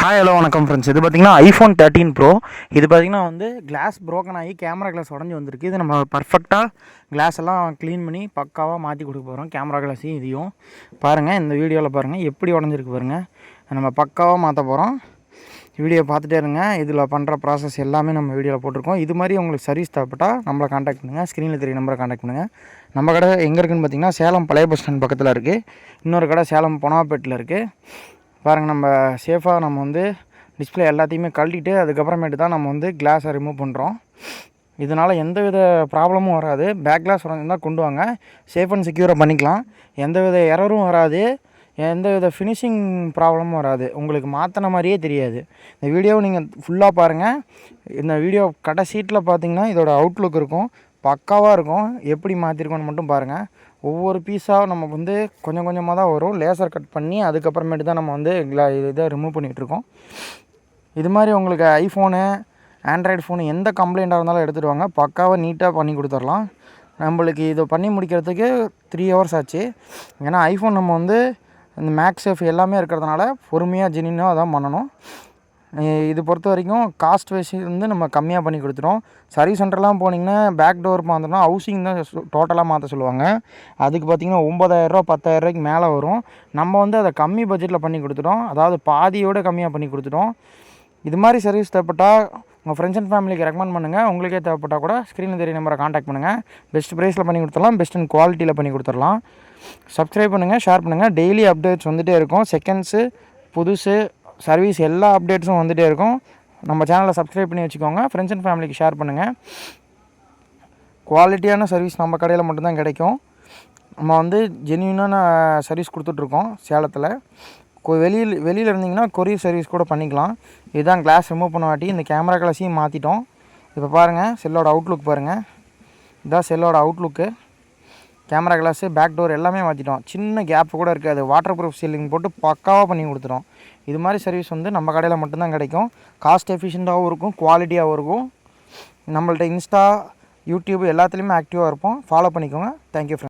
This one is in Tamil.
ஹாய் ஹலோ வணக்கம் ஃப்ரெண்ட்ஸ். இது பார்த்திங்கன்னா ஐஃபோன் 13 ப்ரோ. இது பார்த்திங்கன்னா வந்து கிளாஸ் ப்ரோக்கன் ஆகி கேமரா கிளாஸ் உடஞ்சி வந்திருக்கு. இது நம்ம பர்ஃபெக்டாக கிளாஸ் எல்லாம் க்ளீன் பண்ணி பக்காவாக மாற்றி கொடுக்க போகிறோம். கேமரா கிளாஸையும் இதையும் பாருங்கள், இந்த வீடியோவில் பாருங்கள் எப்படி உடஞ்சிருக்கு பாருங்கள். நம்ம பக்காவாக மாற்ற போகிறோம். வீடியோ பார்த்துட்டே இருங்க. இதில் பண்ணுற ப்ராசஸ் எல்லாமே நம்ம வீடியோவில் போட்டிருக்கோம். இது மாதிரி உங்களுக்கு சர்வீஸ் தேவைப்பட்டால் நம்மளை காண்டாக்ட் பண்ணுங்கள். ஸ்க்ரீனில் தெரிய நம்பரை காண்டாக்ட் பண்ணுங்கள். நம்ம கடை எங்கே இருக்குதுன்னு பார்த்திங்கன்னா சேலம் பழைய பஸ் ஸ்டாண்ட் பக்கத்தில் இருக்குது. இன்னொரு கடை சேலம் பொனாப்பேட்டில் இருக்குது. பாருங்கள், நம்ம சேஃபாக நம்ம வந்து டிஸ்பிளே எல்லாத்தையுமே கழட்டிட்டு அதுக்கப்புறமேட்டு தான் நம்ம வந்து கிளாஸை ரிமூவ் பண்ணுறோம். இதனால் எந்தவித ப்ராப்ளமும் வராது. பேக் கிளாஸ் இருந்தால் கொண்டு வாங்க, சேஃப் அண்ட் செக்யூராக பண்ணிக்கலாம். எந்தவித எரரும் வராது, எந்தவித ஃபினிஷிங் ப்ராப்ளமும் வராது. உங்களுக்கு மாற்றின மாதிரியே தெரியாது. இந்த வீடியோவை நீங்கள் ஃபுல்லாக பாருங்கள். இந்த வீடியோ கடைசீட்டில் பார்த்தீங்கன்னா இதோட அவுட்லுக் இருக்கும், பக்காவாக இருக்கும். எப்படி மாற்றிருக்கோன்னு மட்டும் பாருங்கள். ஒவ்வொரு பீஸாக நம்ம வந்து கொஞ்சம் கொஞ்சமாக தான் வரும். லேசர் கட் பண்ணி அதுக்கப்புறமேட்டு தான் நம்ம வந்து இதை ரிமூவ் பண்ணிகிட்ருக்கோம். இது மாதிரி உங்களுக்கு ஐஃபோனு, ஆண்ட்ராய்டு ஃபோனு எந்த கம்ப்ளைண்ட்டாக இருந்தாலும் எடுத்துகிட்டு வாங்க, பக்காவாக நீட்டாக பண்ணி கொடுத்துர்லாம். நம்மளுக்கு இதை பண்ணி முடிக்கிறதுக்கு 3 ஹவர்ஸ் ஆச்சு. ஏன்னா ஐஃபோன் நம்ம வந்து இந்த மேக்ஸேஃப் எல்லாமே இருக்கிறதுனால பொறுமையாக ஜெனினாக தான் பண்ணணும். இது பொறுத்த வரைக்கும் காஸ்ட் வைஸ் வந்து நம்ம கம்மியாக பண்ணி கொடுத்துட்டோம். சர்வீஸ் சென்டர்லாம் போனீங்கன்னா பேக் டோர் மாற்றணும், ஹவுசிங் தான் டோட்டலாக மாற்ற சொல்லுவாங்க. அதுக்கு பார்த்திங்கன்னா 9,000 10,000 மேலே வரும். நம்ம வந்து அதை கம்மி பட்ஜெட்டில் பண்ணி கொடுத்துட்டோம். அதாவது பாதியோடு கம்மியாக பண்ணி கொடுத்துட்டோம். இது மாதிரி சர்வீஸ் தேவைப்பட்டால் உங்கள் ஃப்ரெண்ட்ஸ் அண்ட் ஃபேமிலிக்கு ரெக்கமெண்ட் பண்ணுங்கள். உங்களுக்கே தேவைப்பட்டால் கூட ஸ்க்ரீனில் தெரிய நம்பரை காண்டாக்ட் பண்ணுங்கள். பெஸ்ட் ப்ரைஸில் பண்ணி கொடுத்துடலாம், பெஸ்ட் அண்ட் குவாலிட்டியில் பண்ணி கொடுத்துடலாம். சப்ஸ்கிரைப் பண்ணுங்கள், ஷேர் பண்ணுங்கள். டெய்லி அப்டேட்ஸ் வந்துகிட்டே இருக்கும். செகண்ட்ஸு, புதுசு, சர்வீஸ் எல்லா அப்டேட்ஸும் வந்துகிட்டே இருக்கும். நம்ம சேனலை சப்ஸ்கிரைப் பண்ணி வச்சுக்கோங்க. ஃப்ரெண்ட்ஸ் அண்ட் ஃபேமிலிக்கு ஷேர் பண்ணுங்கள். குவாலிட்டியான சர்வீஸ் நம்ம கடையில் மட்டும்தான் கிடைக்கும். நம்ம வந்து ஜென்யூனான சர்வீஸ் கொடுத்துட்ருக்கோம் சேலத்தில். வெளியில் இருந்தீங்கன்னா கொரியர் சர்வீஸ் கூட பண்ணிக்கலாம். இதுதான் கிளாஸ் ரிமூவ் பண்ண வாட்டி இந்த கேமரா கிளாஸையும் மாற்றிட்டோம். இப்போ பாருங்கள், செல்லோட அவுட்லுக் பாருங்கள். இதுதான் செல்லோட outlook. Camera glass, back door எல்லாமே மாற்றிட்டோம். சின்ன கேப்பு கூட இருக்காது. வாட்டர் ப்ரூஃப் சீலிங் போட்டு பக்காவாக பண்ணி கொடுத்துட்டோம். இது மாதிரி சர்வீஸ் வந்து நம்ம கடையில் மட்டும்தான் கிடைக்கும். காஸ்ட் எஃபிஷியண்ட்டாகவும் இருக்கும், குவாலிட்டியாகவும் இருக்கும். நம்மள்ட்ட இன்ஸ்டா, யூடியூப் எல்லாத்துலேயுமே ஆக்டிவாக இருப்போம். ஃபாலோ பண்ணிக்கோங்க. Thank you friends.